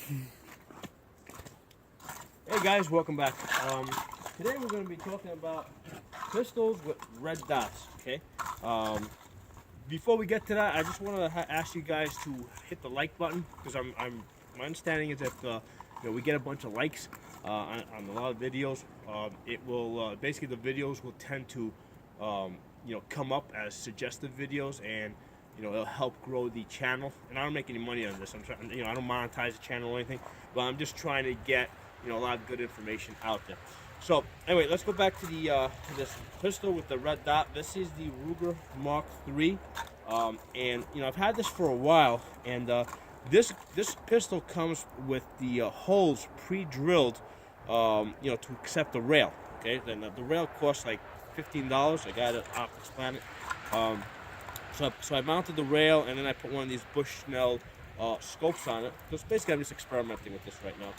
Hey guys, welcome back. Today we're going to be talking about pistols with red dots. Okay. Before we get to that, I just want to ask you guys to hit the like button because my understanding is that we get a bunch of likes on a lot of videos. It will basically the videos will tend to come up as suggested videos, and it'll help grow the channel. And I don't make any money on this. I'm trying, I don't monetize the channel or anything, but I'm just trying to get a lot of good information out there. So anyway, let's go back to the to this pistol with the red dot. This is the Ruger Mark III, and I've had this for a while, and this pistol comes with the holes pre-drilled, to accept the rail. Okay, then the rail costs like $15. I got it off this planet. So I mounted the rail, and then I put one of these Bushnell scopes on it. Because basically I'm just experimenting with this right now.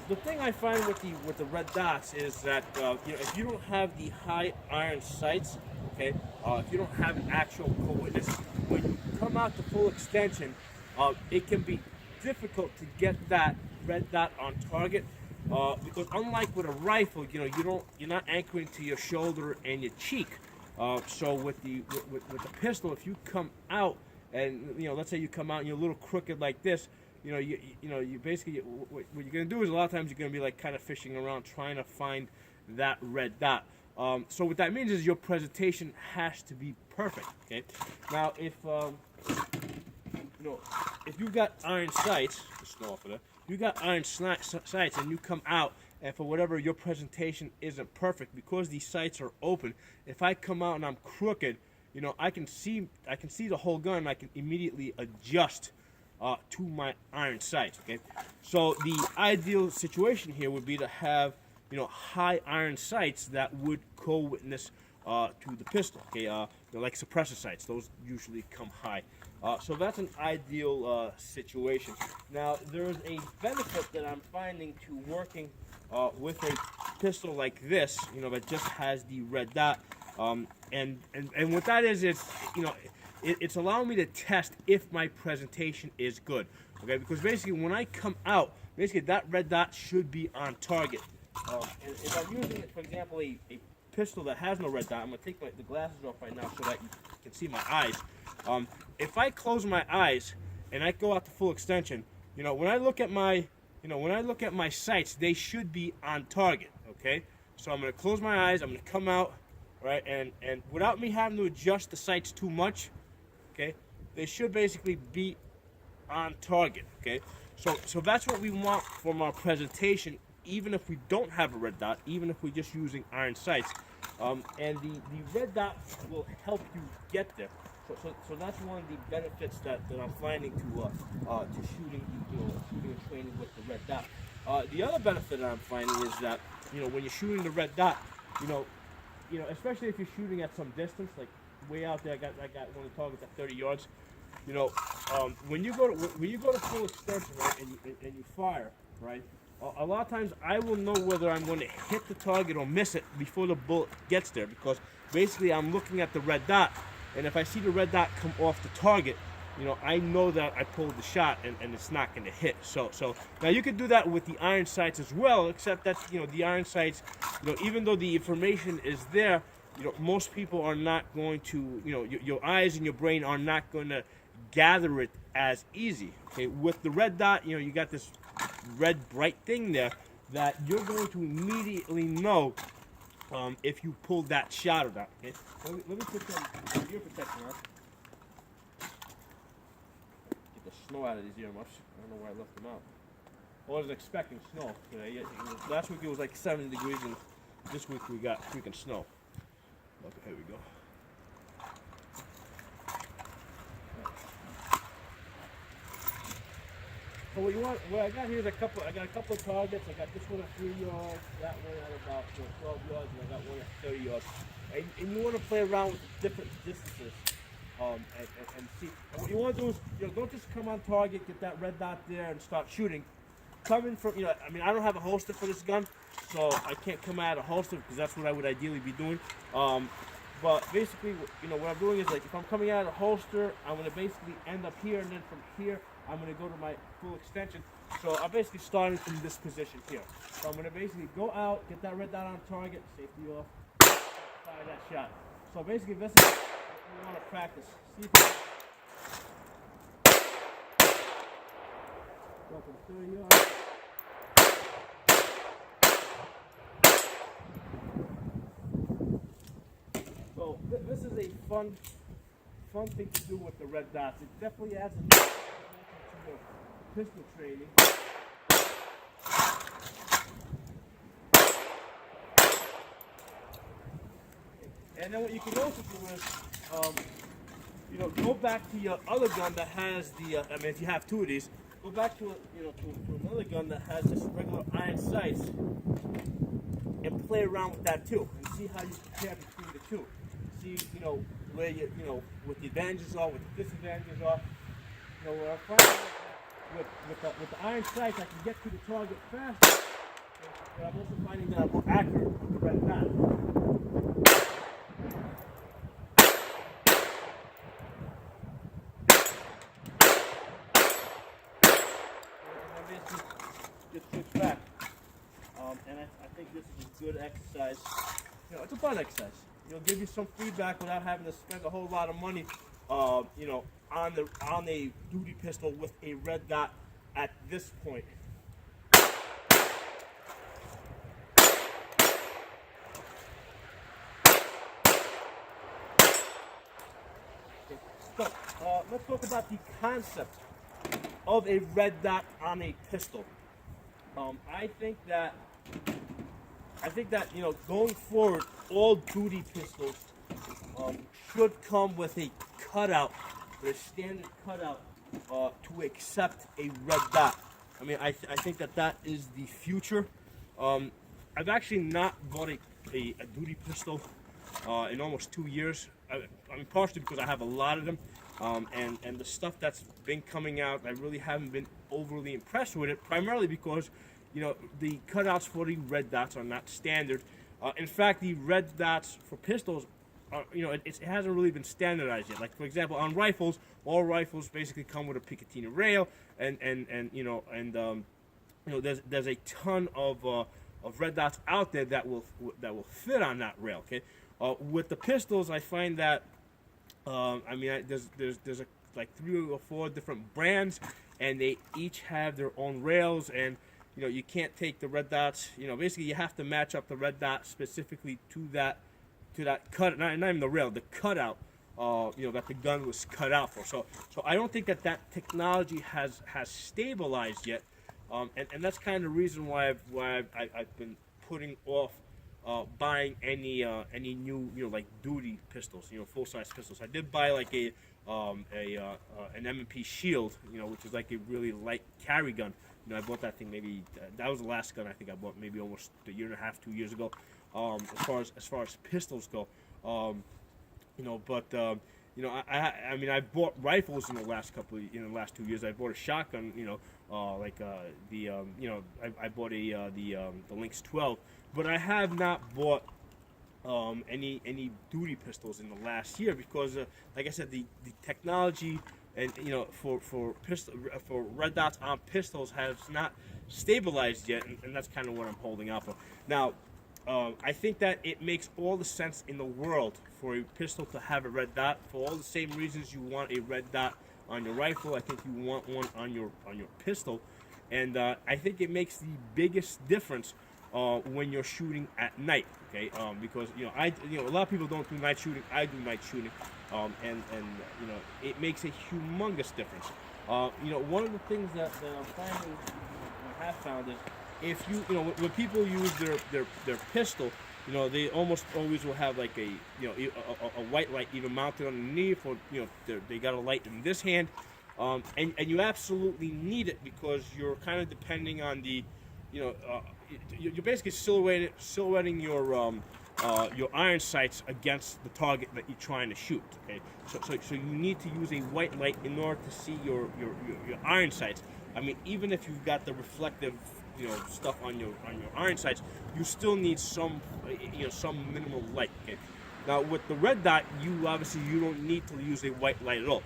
The thing I find with the red dots is that if you don't have the high iron sights, okay, if you don't have an actual co-witness, when you come out to full extension, it can be difficult to get that red dot on target. Because unlike with a rifle, you're not anchoring to your shoulder and your cheek. So with the pistol, if you come out and let's say you come out and you're a little crooked like this, you basically what you're gonna do is a lot of times you're gonna be like kind of fishing around trying to find that red dot. So what that means is your presentation has to be perfect. Okay. Now if if you've got iron sights, snow off of that. You got iron sights and you come out, and for whatever your presentation isn't perfect because these sights are open. If I come out and I'm crooked, I can see the whole gun. And I can immediately adjust to my iron sights. Okay, so the ideal situation here would be to have high iron sights that would co-witness to the pistol. Okay, like suppressor sights, those usually come high. So that's an ideal situation. Now there is a benefit that I'm finding to working with a pistol like this, that just has the red dot, and what that is, it's allowing me to test if my presentation is good. Okay, because basically when I come out, basically that red dot should be on target. And if I'm using it, for example, a pistol that has no red dot, I'm gonna take the glasses off right now so that you can see my eyes. If I close my eyes and I go out to full extension, when I look at my sights, they should be on target. Okay, so I'm gonna close my eyes. I'm gonna come out, right, and without me having to adjust the sights too much, okay, they should basically be on target. Okay, so that's what we want from our presentation, even if we don't have a red dot, even if we're just using iron sights, and the red dot will help you get there. So that's one of the benefits that I'm finding to shooting, shooting and training with the red dot. The other benefit that I'm finding is that when you're shooting the red dot, especially if you're shooting at some distance, like way out there, I got one of the targets at 30 yards. When you go to full extension, right, and you fire, right. A lot of times I will know whether I'm going to hit the target or miss it before the bullet gets there, because basically I'm looking at the red dot. And if I see the red dot come off the target, I know that I pulled the shot and it's not going to hit. So now you can do that with the iron sights as well, except that, the iron sights, even though the information is there, most people are not going to, your eyes and your brain are not going to gather it as easy. Okay, with the red dot, you got this red bright thing there that you're going to immediately know if you pulled that shot or not. Okay, let me put some ear protection on. Get the snow out of these earmuffs. I don't know where I left them out. I wasn't expecting snow. Last week it was like 70 degrees, and this week we got freaking snow. Okay, here we go. So what I got here is I got a couple of targets. I got this one at 3 yards, that one at about 12 yards, and I got one at 30 yards. And you want to play around with the different distances, and see. And what you want to do is, don't just come on target, get that red dot there, and start shooting. Coming from, I don't have a holster for this gun, so I can't come out of a holster because that's what I would ideally be doing. But basically, what I'm doing is like if I'm coming out of the holster, I'm gonna basically end up here, and then from here, I'm gonna go to my full extension. So I'm basically starting from this position here. So I'm gonna basically go out, get that red dot on target, safety off, fire that shot. So basically, this is what we want to practice. See if go from 30 yards. So this is a fun thing to do with the red dots. It definitely adds a nice to the pistol training. And then what you can also do is, go back to your other gun that has the. I mean, if you have two of these, go back to to another gun that has this regular iron sights, and play around with that too, and see how you compare between the two. See, where what the advantages are, what the disadvantages are. What I'm finding is that with the iron sights, I can get to the target faster, but I'm also finding that I'm more accurate with the red dot. Just switch back. And I think this is a good exercise. It's a fun exercise. It'll give you some feedback without having to spend a whole lot of money, on a duty pistol with a red dot at this point. So let's talk about the concept of a red dot on a pistol. I think that going forward, all duty pistols should come with a cutout, with a standard cutout to accept a red dot. I mean, I think that is the future. I've actually not bought a duty pistol in almost 2 years. I mean, partially because I have a lot of them, and the stuff that's been coming out, I really haven't been overly impressed with it. Primarily because, the cutouts for the red dots are not standard. In fact, the red dots for pistols, it hasn't really been standardized yet. Like for example, on rifles, all rifles basically come with a Picatinny rail, and there's a ton of red dots out there that will fit on that rail. Okay. With the pistols, I find that there's like 3 or 4 different brands, and they each have their own rails, and you can't take the red dots. Basically you have to match up the red dot specifically to that cut, not even the rail, the cutout, that the gun was cut out for. So I don't think that technology has stabilized yet, and that's kind of the reason why I've been putting off buying any new like duty pistols, full size pistols. I did buy like an M&P Shield, which is like a really light carry gun. I bought that thing maybe that was the last gun I think I bought maybe almost a year and a half, 2 years ago. As far as pistols go, I bought rifles in the last 2 years. I bought a shotgun, I bought the Lynx 12, but I have not bought any duty pistols in the last year because, like I said, the technology and for red dots on pistols has not stabilized yet, and that's kind of what I'm holding out for. Now, I think that it makes all the sense in the world for a pistol to have a red dot. For all the same reasons you want a red dot on your rifle, I think you want one on your pistol, and I think it makes the biggest difference when you're shooting at night. Okay, because a lot of people don't do night shooting. I do night shooting, and it makes a humongous difference. One of the things that I'm finding, I have found is, if when people use their pistol, they almost always will have like a white light either mounted underneath, or they got a light in this hand, and you absolutely need it because you're kind of depending on the you're basically silhouetting your iron sights against the target that you're trying to shoot. Okay, so you need to use a white light in order to see your iron sights. I mean, even if you've got the reflective stuff on your iron sights, you still need some minimal light. Okay, Now with the red dot, you obviously you don't need to use a white light at all.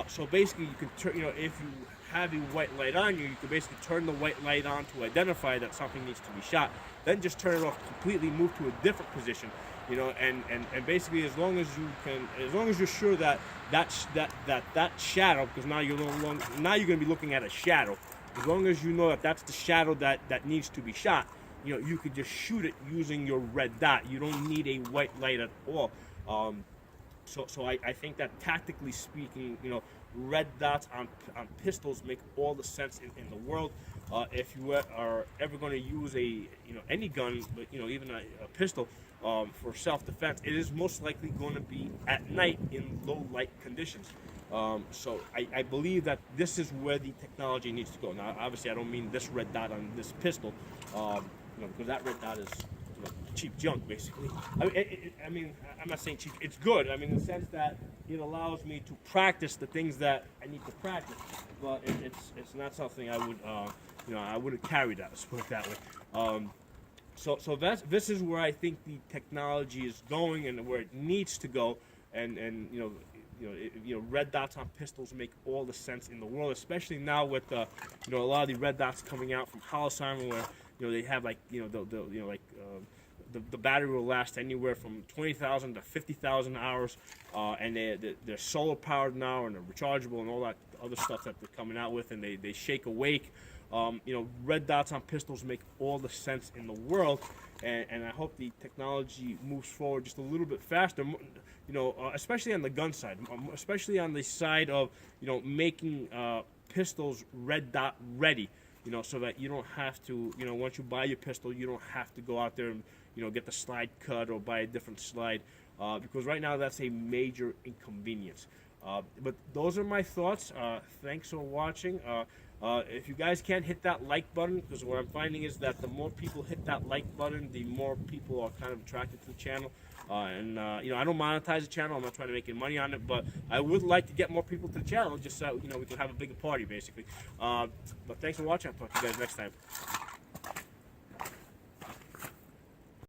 So basically, you can turn, if you have a white light on you, you can basically turn the white light on to identify that something needs to be shot. Then just turn it off completely, move to a different position, and basically as long as you can, as long as you're sure that that shadow, because now you're no longer, now you're going to be looking at a shadow. As long as you know that that's the shadow that needs to be shot, you could just shoot it using your red dot. You don't need a white light at all. So I think that tactically speaking, red dots on pistols make all the sense in the world. If you are ever going to use any gun, but even a pistol for self-defense, it is most likely going to be at night in low light conditions. So I believe that this is where the technology needs to go. Now, obviously, I don't mean this red dot on this pistol, because that red dot is cheap junk, basically. I mean, I'm not saying cheap. It's good. I mean, in the sense that it allows me to practice the things that I need to practice. But it's not something I would, I wouldn't carry that. Let's put it that way. So this is where I think the technology is going and where it needs to go. And red dots on pistols make all the sense in the world, especially now with a lot of the red dots coming out from Holosun, where they have the battery will last anywhere from 20,000 to 50,000 hours, and they're solar powered now and they're rechargeable and all that other stuff that they're coming out with, and they shake awake. Red dots on pistols make all the sense in the world, and I hope the technology moves forward just a little bit faster. Especially on the gun side, especially on the side of making pistols red dot ready. So that you don't have to, once you buy your pistol, you don't have to go out there and, get the slide cut or buy a different slide, because right now that's a major inconvenience. But those are my thoughts. Thanks for watching. If you guys can't hit that like button, because what I'm finding is that the more people hit that like button, the more people are kind of attracted to the channel. I don't monetize the channel. I'm not trying to make any money on it, but I would like to get more people to the channel, just so we can have a bigger party, basically. But thanks for watching. I'll talk to you guys next time.